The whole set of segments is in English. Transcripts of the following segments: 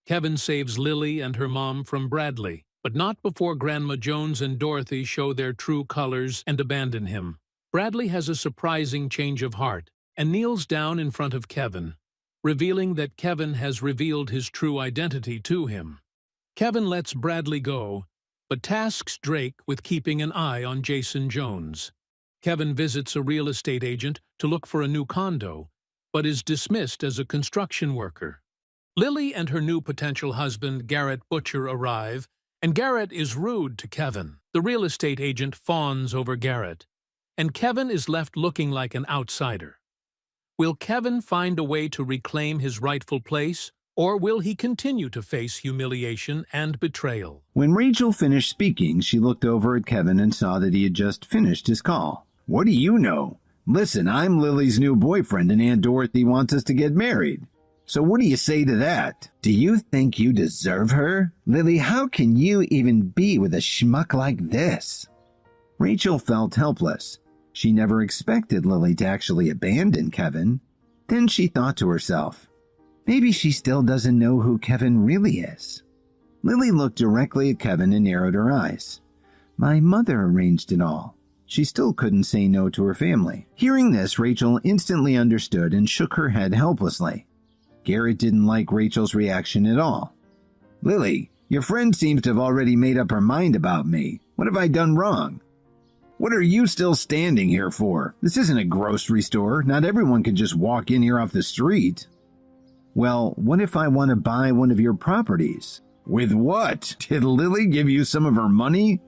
Kevin saves Lily and her mom from Bradley, but not before Grandma Jones and Dorothy show their true colors and abandon him. Bradley has a surprising change of heart and kneels down in front of Kevin, revealing that Kevin has revealed his true identity to him. Kevin lets Bradley go, but tasks Drake with keeping an eye on Jason Jones. Kevin visits a real estate agent to look for a new condo, but is dismissed as a construction worker. Lily and her new potential husband, Garrett Butcher, arrive, and Garrett is rude to Kevin. The real estate agent fawns over Garrett, and Kevin is left looking like an outsider. Will Kevin find a way to reclaim his rightful place, or will he continue to face humiliation and betrayal? When Rachel finished speaking, she looked over at Kevin and saw that he had just finished his call. "What do you know? Listen, I'm Lily's new boyfriend, and Aunt Dorothy wants us to get married. So what do you say to that? Do you think you deserve her? Lily, how can you even be with a schmuck like this?" Rachel felt helpless. She never expected Lily to actually abandon Kevin. Then she thought to herself, maybe she still doesn't know who Kevin really is. Lily looked directly at Kevin and narrowed her eyes. "My mother arranged it all." She still couldn't say no to her family. Hearing this, Rachel instantly understood and shook her head helplessly. Garrett didn't like Rachel's reaction at all. "Lily, your friend seems to have already made up her mind about me. What have I done wrong? What are you still standing here for? This isn't a grocery store. Not everyone can just walk in here off the street." "Well, what if I want to buy one of your properties?" "With what? Did Lily give you some of her money?"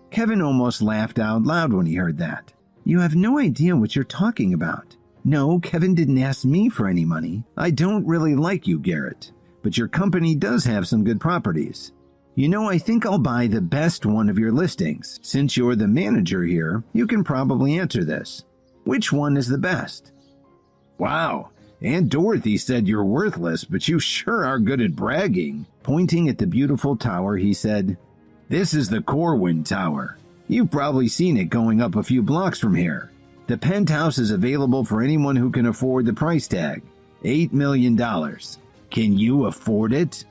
Kevin almost laughed out loud when he heard that. "You have no idea what you're talking about. No, Kevin didn't ask me for any money. I don't really like you, Garrett, but your company does have some good properties. You know, I think I'll buy the best one of your listings. Since you're the manager here, you can probably answer this. Which one is the best?" "Wow, Aunt Dorothy said you're worthless, but you sure are good at bragging." Pointing at the beautiful tower, he said, "This is the Corwin Tower. You've probably seen it going up a few blocks from here. The penthouse is available for anyone who can afford the price tag, $8 million. Can you afford it?"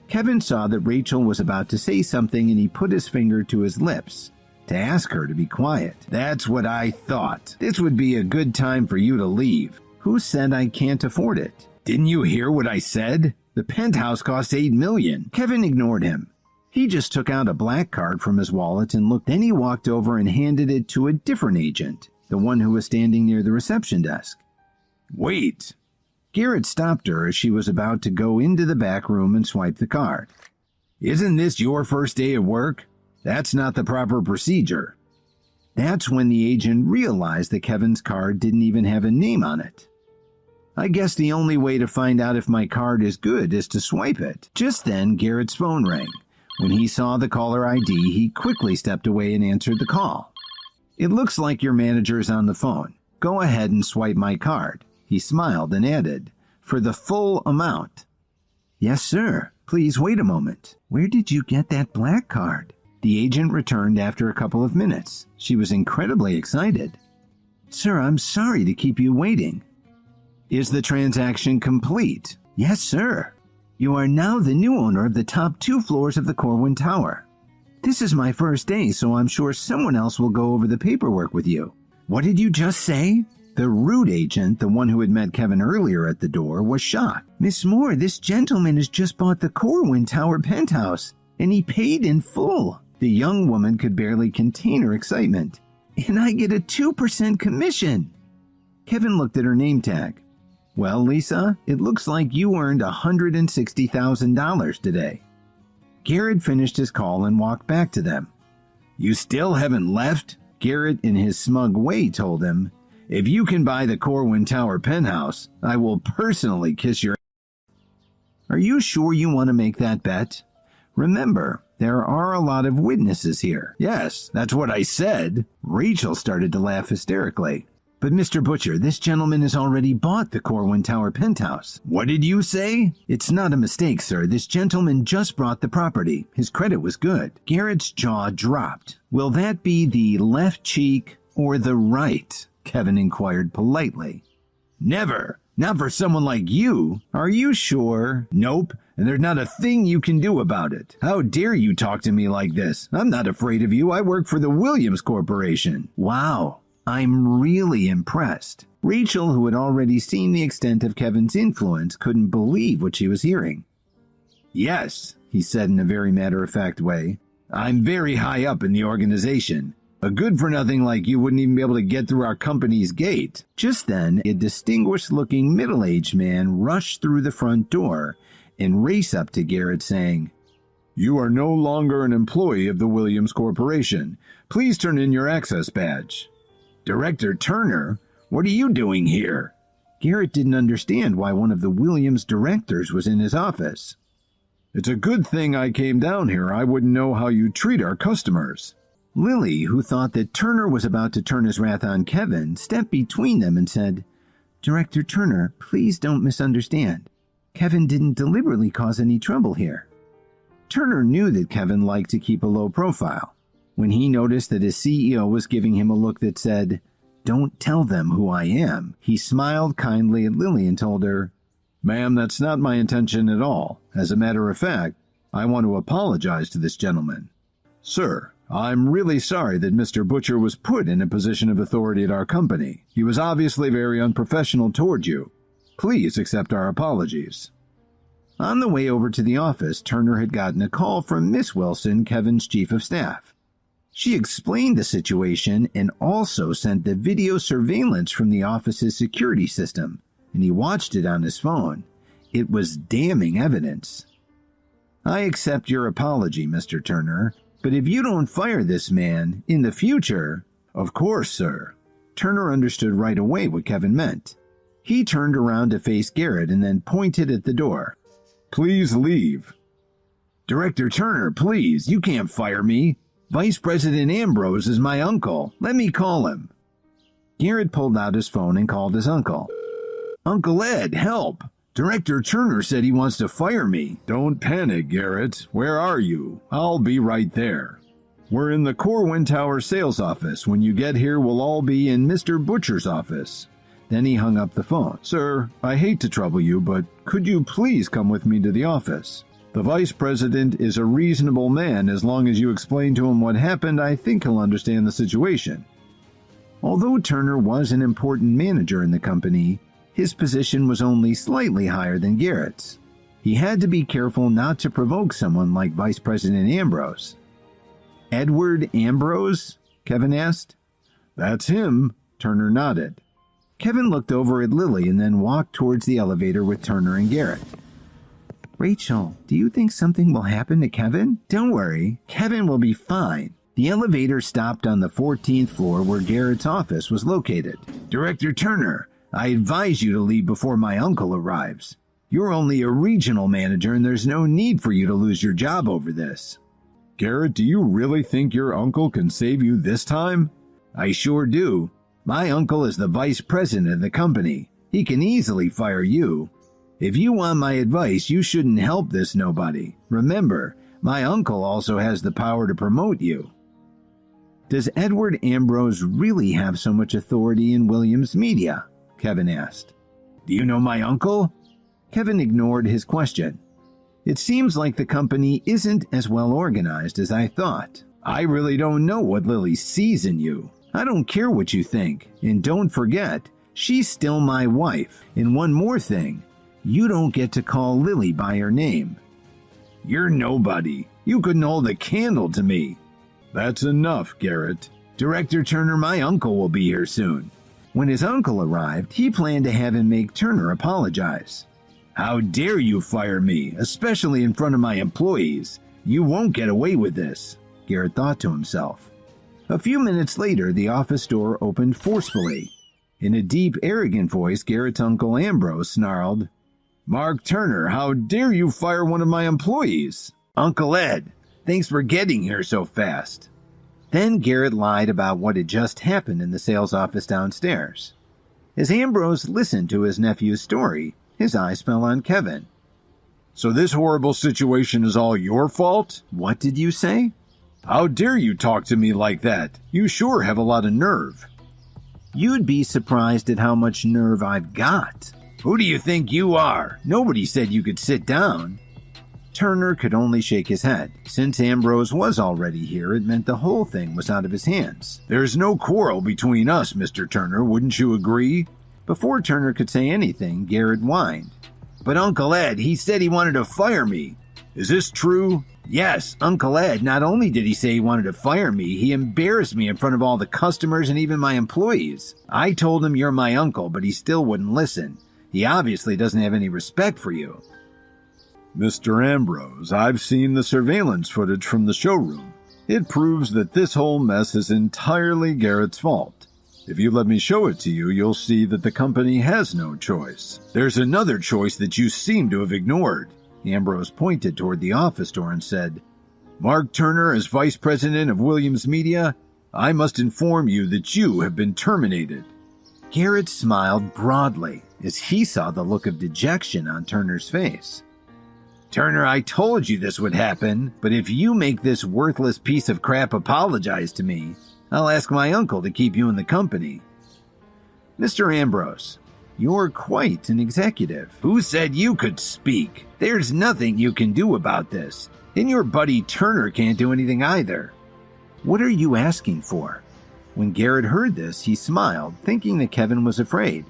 Kevin saw that Rachel was about to say something and he put his finger to his lips to ask her to be quiet. "That's what I thought. This would be a good time for you to leave." "Who said I can't afford it?" "Didn't you hear what I said? The penthouse costs $8 million. Kevin ignored him. He just took out a black card from his wallet and looked. Then he walked over and handed it to a different agent, the one who was standing near the reception desk. "Wait." Garrett stopped her as she was about to go into the back room and swipe the card. "Isn't this your first day at work? That's not the proper procedure." That's when the agent realized that Kevin's card didn't even have a name on it. "I guess the only way to find out if my card is good is to swipe it." Just then, Garrett's phone rang. When he saw the caller ID, he quickly stepped away and answered the call. "It looks like your manager is on the phone. Go ahead and swipe my card." He smiled and added, "For the full amount." "Yes, sir. Please wait a moment. Where did you get that black card?" The agent returned after a couple of minutes. She was incredibly excited. "Sir, I'm sorry to keep you waiting." "Is the transaction complete?" "Yes, sir. You are now the new owner of the top 2 floors of the Corwin Tower. This is my first day, so I'm sure someone else will go over the paperwork with you." "What did you just say?" The rude agent, the one who had met Kevin earlier at the door, was shocked. "Miss Moore, this gentleman has just bought the Corwin Tower penthouse, and he paid in full." The young woman could barely contain her excitement. "And I get a 2% commission." Kevin looked at her name tag. "Well, Lisa, it looks like you earned $160,000 today." Garrett finished his call and walked back to them. "You still haven't left?" Garrett, in his smug way, told him. "If you can buy the Corwin Tower penthouse, I will personally kiss your..." "Are you sure you want to make that bet? Remember, there are a lot of witnesses here." "Yes, that's what I said." Rachel started to laugh hysterically. "But Mr. Butcher, this gentleman has already bought the Corwin Tower penthouse." "What did you say?" "It's not a mistake, sir. This gentleman just bought the property. His credit was good." Garrett's jaw dropped. "Will that be the left cheek or the right?" Kevin inquired politely. "Never. Not for someone like you." "Are you sure?" "Nope. and there's not a thing you can do about it. How dare you talk to me like this? I'm not afraid of you. I work for the Williams Corporation." "Wow, I'm really impressed." Rachel, who had already seen the extent of Kevin's influence, couldn't believe what she was hearing. "Yes," he said in a very matter-of-fact way. "I'm very high up in the organization. A good-for-nothing like you wouldn't even be able to get through our company's gate." Just then, a distinguished-looking middle-aged man rushed through the front door and raced up to Garrett saying, "You are no longer an employee of the Williams Corporation. Please turn in your access badge." "Director Turner, what are you doing here?" Garrett didn't understand why one of the Williams directors was in his office. "It's a good thing I came down here. I wouldn't know how you treat our customers." Lily, who thought that Turner was about to turn his wrath on Kevin, stepped between them and said, "Director Turner, please don't misunderstand. Kevin didn't deliberately cause any trouble here." Turner knew that Kevin liked to keep a low profile. When he noticed that his CEO was giving him a look that said, "Don't tell them who I am," he smiled kindly at Lily and told her, "Ma'am, that's not my intention at all. As a matter of fact, I want to apologize to this gentleman. Sir, I'm really sorry that Mr. Butcher was put in a position of authority at our company. He was obviously very unprofessional toward you. Please accept our apologies." On the way over to the office, Turner had gotten a call from Miss Wilson, Kevin's chief of staff. She explained the situation and also sent the video surveillance from the office's security system, and he watched it on his phone. It was damning evidence. "I accept your apology, Mr. Turner, but if you don't fire this man in the future—" "Of course, sir." Turner understood right away what Kevin meant. He turned around to face Garrett and then pointed at the door. "Please leave." "Director Turner, please, you can't fire me. Vice President Ambrose is my uncle. Let me call him." Garrett pulled out his phone and called his uncle. "Uncle Ed, help! Director Turner said he wants to fire me." "Don't panic, Garrett. Where are you? I'll be right there. We're in the Corwin Tower sales office. When you get here, we'll all be in Mr. Butcher's office." Then he hung up the phone. "Sir, I hate to trouble you, but could you please come with me to the office? The vice president is a reasonable man. As long as you explain to him what happened, I think he'll understand the situation." Although Turner was an important manager in the company, his position was only slightly higher than Garrett's. He had to be careful not to provoke someone like Vice President Ambrose. "Edward Ambrose?" Kevin asked. "That's him," Turner nodded. Kevin looked over at Lily and then walked towards the elevator with Turner and Garrett. "Rachel, do you think something will happen to Kevin?" "Don't worry, Kevin will be fine." The elevator stopped on the 14th floor where Garrett's office was located. "Director Turner, I advise you to leave before my uncle arrives. You're only a regional manager and there's no need for you to lose your job over this." "Garrett, do you really think your uncle can save you this time?" "I sure do. My uncle is the vice president of the company. He can easily fire you. If you want my advice, you shouldn't help this nobody. Remember, my uncle also has the power to promote you." "Does Edward Ambrose really have so much authority in Williams Media?" Kevin asked. "Do you know my uncle?" Kevin ignored his question. "It seems like the company isn't as well organized as I thought. I really don't know what Lily sees in you. I don't care what you think. And don't forget, she's still my wife. And one more thing, you don't get to call Lily by her name." "You're nobody. You couldn't hold a candle to me." "That's enough, Garrett." "Director Turner, my uncle will be here soon." When his uncle arrived, he planned to have him make Turner apologize. "How dare you fire me, especially in front of my employees? You won't get away with this," Garrett thought to himself. A few minutes later, the office door opened forcefully. In a deep, arrogant voice, Garrett's uncle Ambrose snarled, "Mark Turner, how dare you fire one of my employees?" "Uncle Ed, thanks for getting here so fast." Then Garrett lied about what had just happened in the sales office downstairs. As Ambrose listened to his nephew's story, his eyes fell on Kevin. "So this horrible situation is all your fault?" "What did you say?" "How dare you talk to me like that? You sure have a lot of nerve." "You'd be surprised at how much nerve I've got." "Who do you think you are? Nobody said you could sit down." Turner could only shake his head. Since Ambrose was already here, it meant the whole thing was out of his hands. "There's no quarrel between us, Mr. Turner, wouldn't you agree?" Before Turner could say anything, Garrett whined. "But Uncle Ed, he said he wanted to fire me." "Is this true?" "Yes, Uncle Ed, not only did he say he wanted to fire me, he embarrassed me in front of all the customers and even my employees. I told him you're my uncle, but he still wouldn't listen. He obviously doesn't have any respect for you." "Mr. Ambrose, I've seen the surveillance footage from the showroom. It proves that this whole mess is entirely Garrett's fault. If you let me show it to you, you'll see that the company has no choice. There's another choice that you seem to have ignored." Ambrose pointed toward the office door and said, "Mark Turner, as vice president of Williams Media, I must inform you that you have been terminated." Garrett smiled broadly as he saw the look of dejection on Turner's face. "Turner, I told you this would happen, but if you make this worthless piece of crap apologize to me, I'll ask my uncle to keep you in the company." "Mr. Ambrose, you're quite an executive." "Who said you could speak? There's nothing you can do about this, and your buddy Turner can't do anything either." "What are you asking for?" When Garrett heard this, he smiled, thinking that Kevin was afraid.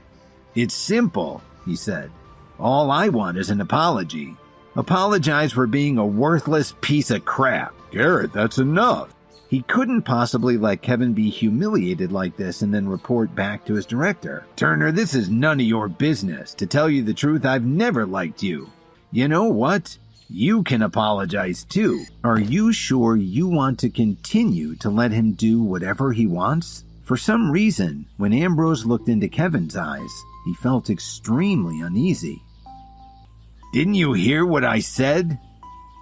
"It's simple," he said. "All I want is an apology. Apologize for being a worthless piece of crap." "Garrett, that's enough." He couldn't possibly let Kevin be humiliated like this and then report back to his director. "Turner, this is none of your business. To tell you the truth, I've never liked you. You know what? You can apologize too." "Are you sure you want to continue to let him do whatever he wants?" For some reason, when Ambrose looked into Kevin's eyes, he felt extremely uneasy. "Didn't you hear what I said?"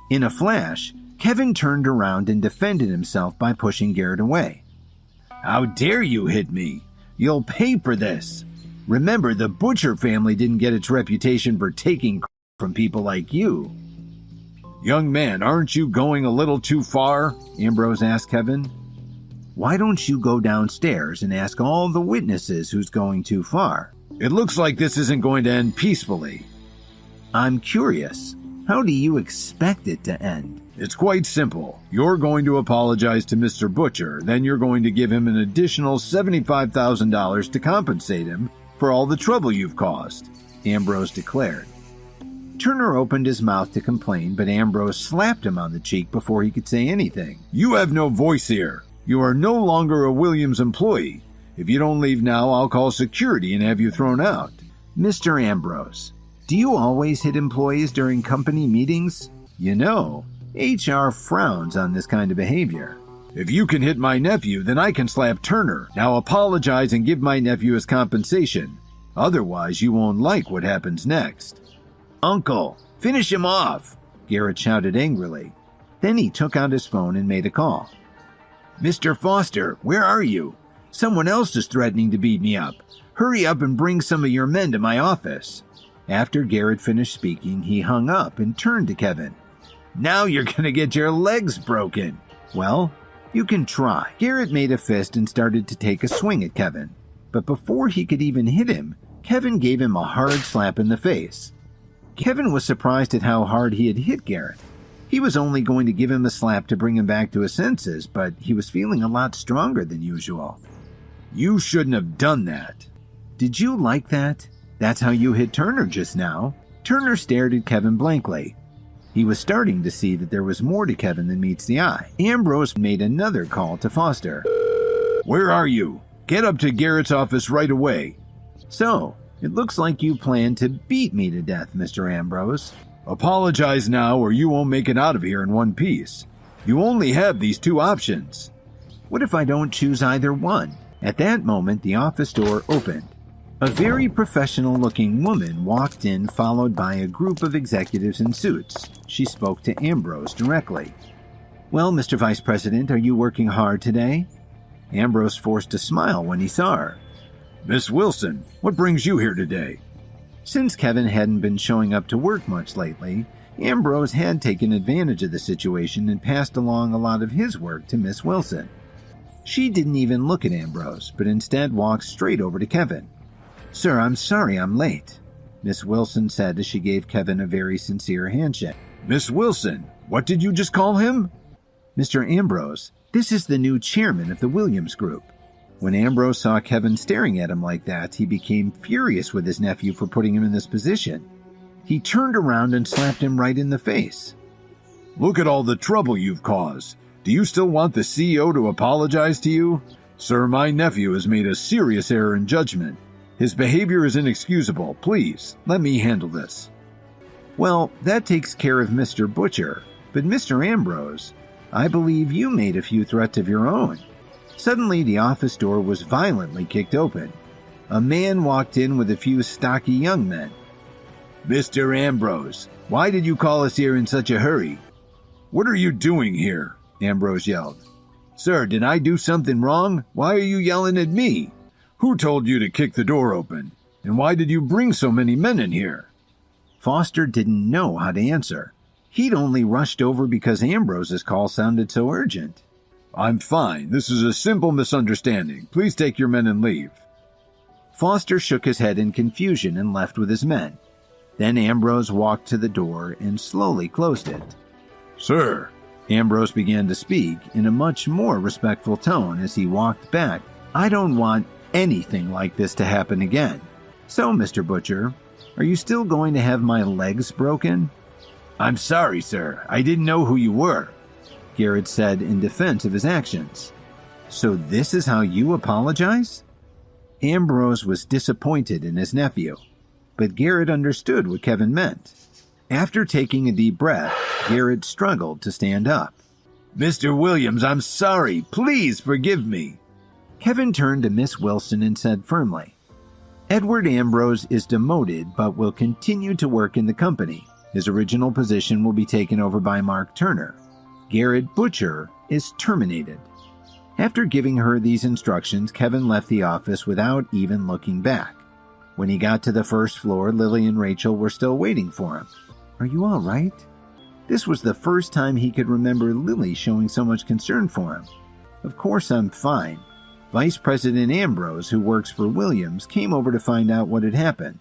In a flash, Kevin turned around and defended himself by pushing Garrett away. "How dare you hit me? You'll pay for this. Remember, the Butcher family didn't get its reputation for taking from people like you." "Young man, aren't you going a little too far?" Ambrose asked Kevin. "Why don't you go downstairs and ask all the witnesses who's going too far?" "It looks like this isn't going to end peacefully." "I'm curious. How do you expect it to end?" "It's quite simple. You're going to apologize to Mr. Butcher, then you're going to give him an additional $75,000 to compensate him for all the trouble you've caused," Ambrose declared. Turner opened his mouth to complain, but Ambrose slapped him on the cheek before he could say anything. "You have no voice here. You are no longer a Williams employee. If you don't leave now, I'll call security and have you thrown out." "Mr. Ambrose, do you always hit employees during company meetings? You know, HR frowns on this kind of behavior." "If you can hit my nephew, then I can slap Turner. Now apologize and give my nephew his compensation. Otherwise, you won't like what happens next." "Uncle, finish him off!" Garrett shouted angrily. Then he took out his phone and made a call. "Mr. Foster, where are you? Someone else is threatening to beat me up. Hurry up and bring some of your men to my office." After Garrett finished speaking, he hung up and turned to Kevin. "Now you're gonna get your legs broken." "Well, you can try." Garrett made a fist and started to take a swing at Kevin. But before he could even hit him, Kevin gave him a hard slap in the face. Kevin was surprised at how hard he had hit Garrett. He was only going to give him a slap to bring him back to his senses, but he was feeling a lot stronger than usual. "You shouldn't have done that." "Did you like that? That's how you hit Turner just now." Turner stared at Kevin blankly. He was starting to see that there was more to Kevin than meets the eye. Ambrose made another call to Foster. "Where are you? Get up to Garrett's office right away." "So, it looks like you plan to beat me to death, Mr. Ambrose." "Apologize now or you won't make it out of here in one piece. You only have these two options." "What if I don't choose either one?" At that moment, the office door opened. A very professional-looking woman walked in, followed by a group of executives in suits. She spoke to Ambrose directly. "Well, Mr. Vice President, are you working hard today?" Ambrose forced a smile when he saw her. "Miss Wilson, what brings you here today?" Since Kevin hadn't been showing up to work much lately, Ambrose had taken advantage of the situation and passed along a lot of his work to Miss Wilson. She didn't even look at Ambrose, but instead walked straight over to Kevin. "Sir, I'm sorry I'm late," Miss Wilson said as she gave Kevin a very sincere handshake. Miss Wilson, what did you just call him? Mr. Ambrose, this is the new chairman of the Williams Group. When Ambrose saw Kevin staring at him like that, he became furious with his nephew for putting him in this position. He turned around and slapped him right in the face. Look at all the trouble you've caused. Do you still want the CEO to apologize to you? Sir, my nephew has made a serious error in judgment. His behavior is inexcusable. Please, let me handle this. Well, that takes care of Mr. Butcher. But Mr. Ambrose, I believe you made a few threats of your own. Suddenly, the office door was violently kicked open. A man walked in with a few stocky young men. Mr. Ambrose, why did you call us here in such a hurry? What are you doing here? Ambrose yelled. Sir, did I do something wrong? Why are you yelling at me? Who told you to kick the door open? And why did you bring so many men in here? Foster didn't know how to answer. He'd only rushed over because Ambrose's call sounded so urgent. I'm fine. This is a simple misunderstanding. Please take your men and leave. Foster shook his head in confusion and left with his men. Then Ambrose walked to the door and slowly closed it. Sir, Ambrose began to speak in a much more respectful tone as he walked back. I don't want anything like this to happen again. So, Mr. Butcher, are you still going to have my legs broken? I'm sorry, sir. I didn't know who you were, Garrett said in defense of his actions. So this is how you apologize? Ambrose was disappointed in his nephew, but Garrett understood what Kevin meant. After taking a deep breath, Garrett struggled to stand up. Mr. Williams, I'm sorry. Please forgive me. Kevin turned to Miss Wilson and said firmly, Edward Ambrose is demoted but will continue to work in the company. His original position will be taken over by Mark Turner. Garrett Butcher is terminated. After giving her these instructions, Kevin left the office without even looking back. When he got to the first floor, Lily and Rachel were still waiting for him. Are you all right? This was the first time he could remember Lily showing so much concern for him. Of course I'm fine. Vice President Ambrose, who works for Williams, came over to find out what had happened.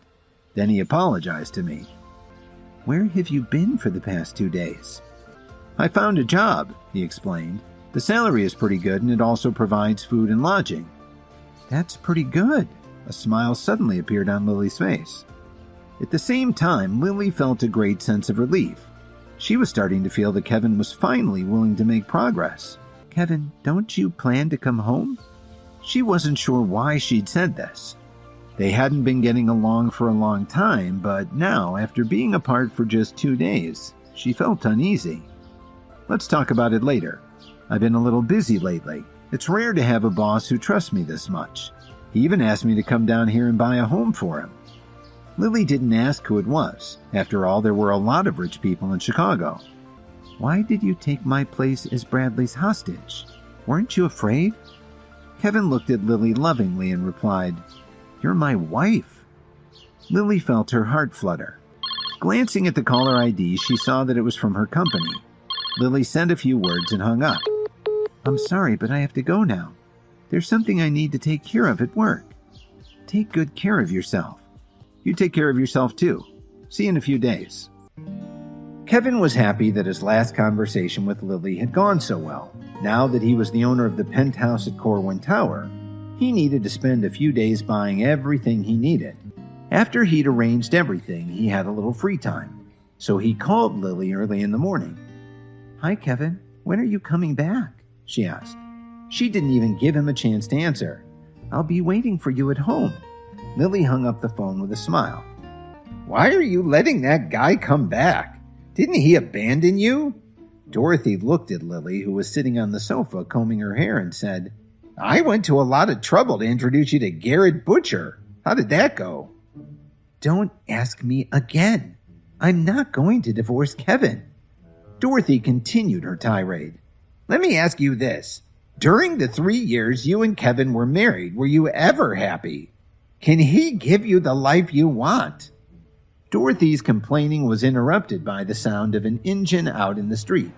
Then he apologized to me. Where have you been for the past 2 days? I found a job, he explained. The salary is pretty good and it also provides food and lodging. That's pretty good. A smile suddenly appeared on Lily's face. At the same time, Lily felt a great sense of relief. She was starting to feel that Kevin was finally willing to make progress. Kevin, don't you plan to come home? She wasn't sure why she'd said this. They hadn't been getting along for a long time, but now, after being apart for just 2 days, she felt uneasy. Let's talk about it later. I've been a little busy lately. It's rare to have a boss who trusts me this much. He even asked me to come down here and buy a home for him. Lily didn't ask who it was. After all, there were a lot of rich people in Chicago. Why did you take my place as Bradley's hostage? Weren't you afraid? Kevin looked at Lily lovingly and replied, You're my wife. Lily felt her heart flutter. Glancing at the caller ID, she saw that it was from her company. Lily said a few words and hung up. I'm sorry, but I have to go now. There's something I need to take care of at work. Take good care of yourself. You take care of yourself too. See you in a few days. Kevin was happy that his last conversation with Lily had gone so well. Now that he was the owner of the penthouse at Corwin Tower, he needed to spend a few days buying everything he needed. After he'd arranged everything, he had a little free time. So he called Lily early in the morning. Hi, Kevin. When are you coming back? She asked. She didn't even give him a chance to answer. I'll be waiting for you at home. Lily hung up the phone with a smile. Why are you letting that guy come back? Didn't he abandon you? Dorothy looked at Lily, who was sitting on the sofa combing her hair, and said, I went to a lot of trouble to introduce you to Garrett Butcher. How did that go? Don't ask me again. I'm not going to divorce Kevin. Dorothy continued her tirade. Let me ask you this. During the 3 years you and Kevin were married, were you ever happy? Can he give you the life you want? Dorothy's complaining was interrupted by the sound of an engine out in the street.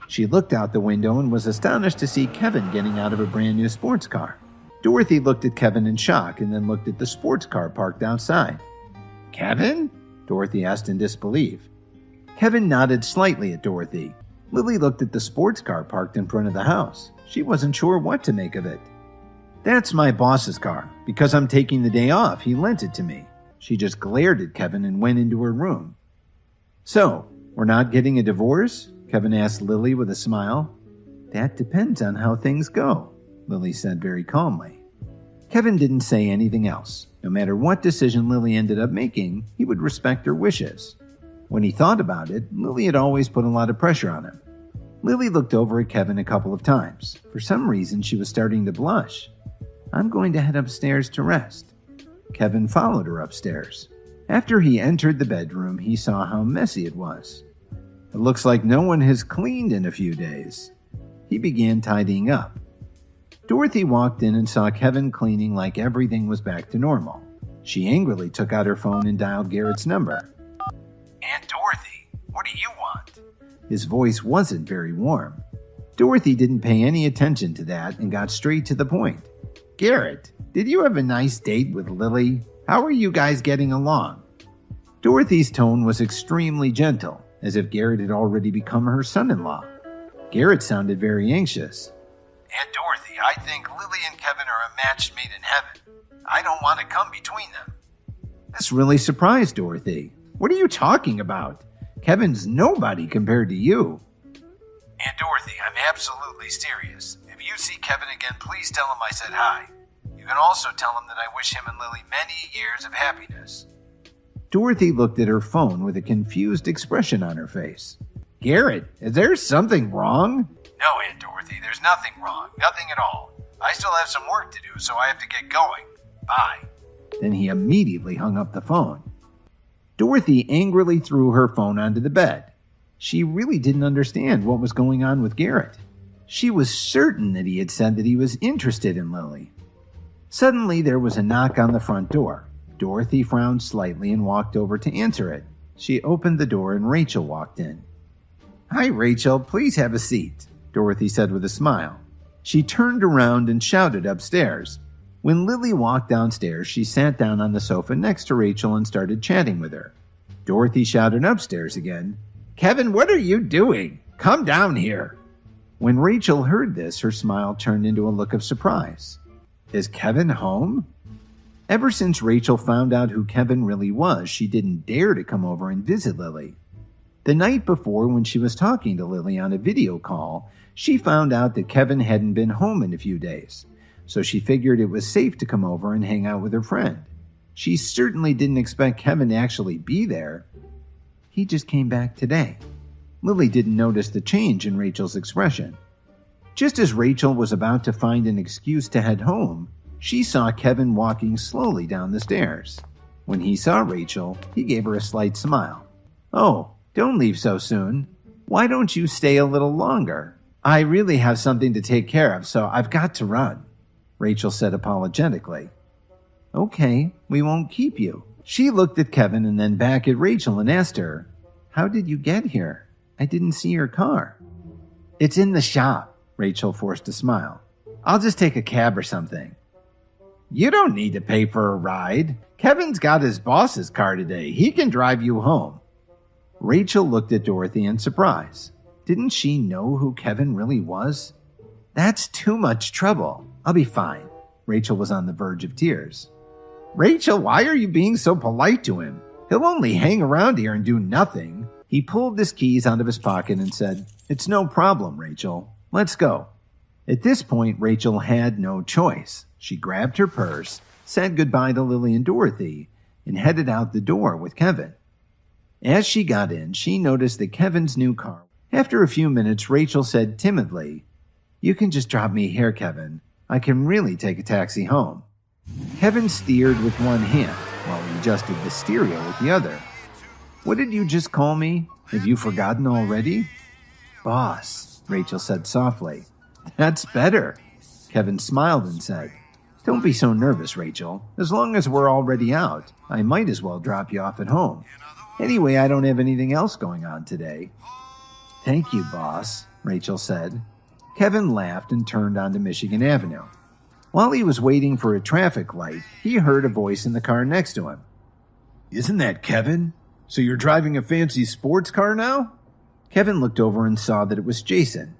She looked out the window and was astonished to see Kevin getting out of a brand new sports car. Dorothy looked at Kevin in shock and then looked at the sports car parked outside. Kevin? Dorothy asked in disbelief. Kevin nodded slightly at Dorothy. Lily looked at the sports car parked in front of the house. She wasn't sure what to make of it. That's my boss's car. Because I'm taking the day off, he lent it to me. She just glared at Kevin and went into her room. So, we're not getting a divorce? Kevin asked Lily with a smile. That depends on how things go, Lily said very calmly. Kevin didn't say anything else. No matter what decision Lily ended up making, he would respect her wishes. When he thought about it, Lily had always put a lot of pressure on him. Lily looked over at Kevin a couple of times. For some reason, she was starting to blush. I'm going to head upstairs to rest. Kevin followed her upstairs. After he entered the bedroom, he saw how messy it was. It looks like no one has cleaned in a few days. He began tidying up. Dorothy walked in and saw Kevin cleaning like everything was back to normal. She angrily took out her phone and dialed Garrett's number. Aunt Dorothy, what do you want? His voice wasn't very warm. Dorothy didn't pay any attention to that and got straight to the point. Garrett, did you have a nice date with Lily? How are you guys getting along? Dorothy's tone was extremely gentle, as if Garrett had already become her son-in-law. Garrett sounded very anxious. Aunt Dorothy, I think Lily and Kevin are a match made in heaven. I don't want to come between them. This really surprised Dorothy. What are you talking about? Kevin's nobody compared to you. Aunt Dorothy, I'm absolutely serious. If you see Kevin again, please tell him I said hi. You can also tell him that I wish him and Lily many years of happiness. Dorothy looked at her phone with a confused expression on her face. Garrett, is there something wrong? No, Aunt Dorothy, there's nothing wrong. Nothing at all. I still have some work to do, so I have to get going. Bye. Then he immediately hung up the phone. Dorothy angrily threw her phone onto the bed. She really didn't understand what was going on with Garrett. She was certain that he had said that he was interested in Lily. Suddenly, there was a knock on the front door. Dorothy frowned slightly and walked over to answer it. She opened the door and Rachel walked in. Hi, Rachel. Please have a seat, Dorothy said with a smile. She turned around and shouted upstairs. When Lily walked downstairs, she sat down on the sofa next to Rachel and started chatting with her. Dorothy shouted upstairs again, Kevin, what are you doing? Come down here. When Rachel heard this, her smile turned into a look of surprise. Is Kevin home? Ever since Rachel found out who Kevin really was, she didn't dare to come over and visit Lily. The night before, when she was talking to Lily on a video call, she found out that Kevin hadn't been home in a few days, so she figured it was safe to come over and hang out with her friend. She certainly didn't expect Kevin to actually be there. He just came back today. Lily didn't notice the change in Rachel's expression. Just as Rachel was about to find an excuse to head home, she saw Kevin walking slowly down the stairs. When he saw Rachel, he gave her a slight smile. Oh, don't leave so soon. Why don't you stay a little longer? I really have something to take care of, so I've got to run, Rachel said apologetically. Okay, we won't keep you. She looked at Kevin and then back at Rachel and asked her, How did you get here? I didn't see your car. It's in the shop, Rachel forced a smile. I'll just take a cab or something. You don't need to pay for a ride. Kevin's got his boss's car today. He can drive you home. Rachel looked at Dorothy in surprise. Didn't she know who Kevin really was? That's too much trouble. I'll be fine. Rachel was on the verge of tears. Rachel, why are you being so polite to him? He'll only hang around here and do nothing. He pulled his keys out of his pocket and said, It's no problem, Rachel. Let's go. At this point, Rachel had no choice. She grabbed her purse, said goodbye to Lily and Dorothy, and headed out the door with Kevin. As she got in, she noticed that Kevin's new car. After a few minutes, Rachel said timidly, You can just drop me here, Kevin. I can really take a taxi home. Kevin steered with one hand while he adjusted the stereo with the other. What did you just call me? Have you forgotten already? Boss, Rachel said softly. That's better. Kevin smiled and said, Don't be so nervous, Rachel. As long as we're already out, I might as well drop you off at home. Anyway, I don't have anything else going on today. Thank you, boss, Rachel said. Kevin laughed and turned onto Michigan Avenue. While he was waiting for a traffic light, he heard a voice in the car next to him. Isn't that Kevin? So you're driving a fancy sports car now? Kevin looked over and saw that it was Jason.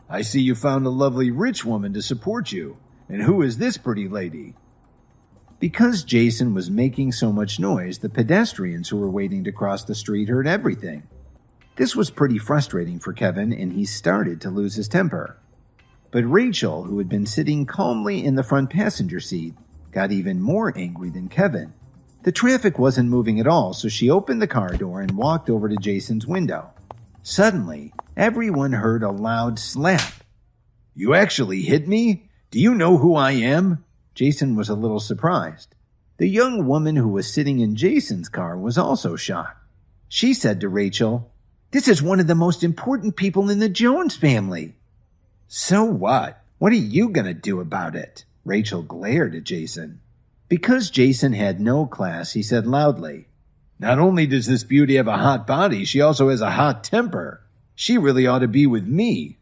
I see you found a lovely rich woman to support you. And who is this pretty lady? Because Jason was making so much noise, the pedestrians who were waiting to cross the street heard everything. This was pretty frustrating for Kevin, and he started to lose his temper. But Rachel, who had been sitting calmly in the front passenger seat, got even more angry than Kevin. The traffic wasn't moving at all, so she opened the car door and walked over to Jason's window. Suddenly, everyone heard a loud slap. You actually hit me? Do you know who I am? Jason was a little surprised. The young woman who was sitting in Jason's car was also shocked. She said to Rachel, This is one of the most important people in the Jones family. So what? What are you going to do about it? Rachel glared at Jason. Because Jason had no class, he said loudly, Not only does this beauty have a hot body, she also has a hot temper. She really ought to be with me.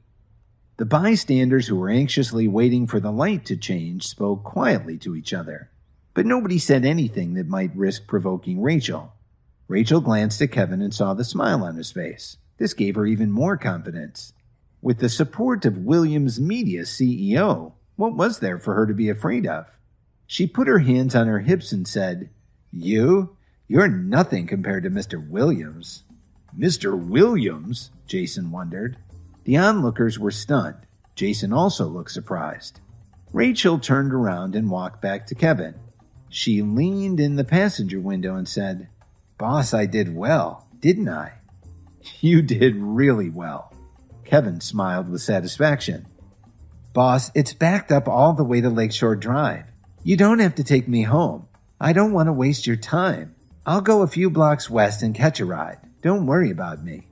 The bystanders who were anxiously waiting for the light to change spoke quietly to each other, but nobody said anything that might risk provoking Rachel. Rachel glanced at Kevin and saw the smile on his face. This gave her even more confidence. With the support of Williams Media's CEO, what was there for her to be afraid of? She put her hands on her hips and said, You're nothing compared to Mr. Williams. Mr. Williams? Jason wondered. The onlookers were stunned. Jason also looked surprised. Rachel turned around and walked back to Kevin. She leaned in the passenger window and said, Boss, I did well, didn't I? You did really well. Kevin smiled with satisfaction. Boss, it's backed up all the way to Lakeshore Drive. You don't have to take me home. I don't want to waste your time. I'll go a few blocks west and catch a ride. Don't worry about me.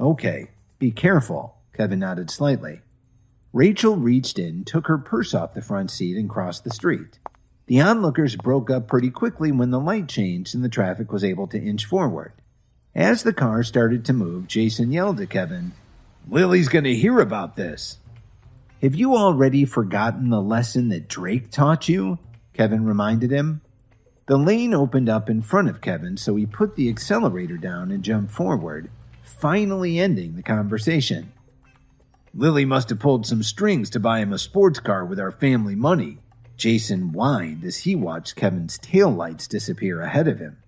Okay. Be careful, Kevin nodded slightly. Rachel reached in, took her purse off the front seat, and crossed the street. The onlookers broke up pretty quickly when the light changed and the traffic was able to inch forward. As the car started to move, Jason yelled at Kevin, Lily's going to hear about this. Have you already forgotten the lesson that Drake taught you? Kevin reminded him. The lane opened up in front of Kevin, so he put the accelerator down and jumped forward, finally ending the conversation. Lily must have pulled some strings to buy him a sports car with our family money. Jason whined as he watched Kevin's taillights disappear ahead of him.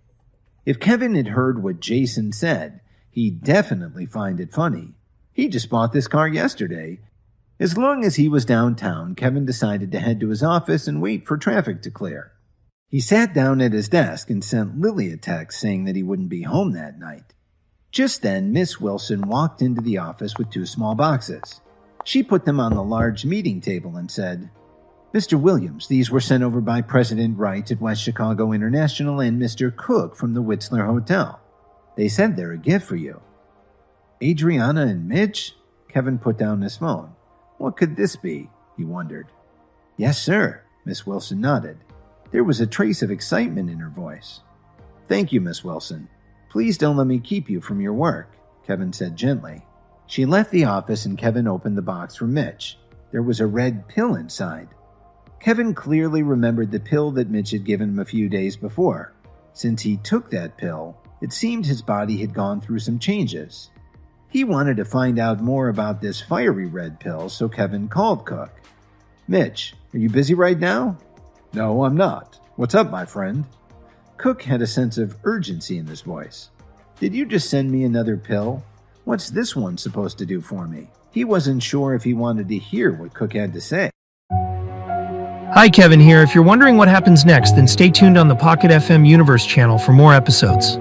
If Kevin had heard what Jason said, he'd definitely find it funny. He just bought this car yesterday. As long as he was downtown, Kevin decided to head to his office and wait for traffic to clear. He sat down at his desk and sent Lily a text saying that he wouldn't be home that night. Just then, Miss Wilson walked into the office with 2 small boxes. She put them on the large meeting table and said, Mr. Williams, these were sent over by President Wright at West Chicago International and Mr. Cook from the Whistler Hotel. They said they're a gift for you. Adriana and Mitch? Kevin put down his phone. What could this be? He wondered. Yes, sir, Miss Wilson nodded. There was a trace of excitement in her voice. Thank you, Miss Wilson. Please don't let me keep you from your work, Kevin said gently. She left the office and Kevin opened the box for Mitch. There was a red pill inside. Kevin clearly remembered the pill that Mitch had given him a few days before. Since he took that pill, it seemed his body had gone through some changes. He wanted to find out more about this fiery red pill, so Kevin called Cook. Mitch, are you busy right now? No, I'm not. What's up, my friend? Cook had a sense of urgency in his voice. Did you just send me another pill? What's this one supposed to do for me? He wasn't sure if he wanted to hear what Cook had to say. Hi, Kevin here. If you're wondering what happens next, then stay tuned on the Pocket FM Universe channel for more episodes.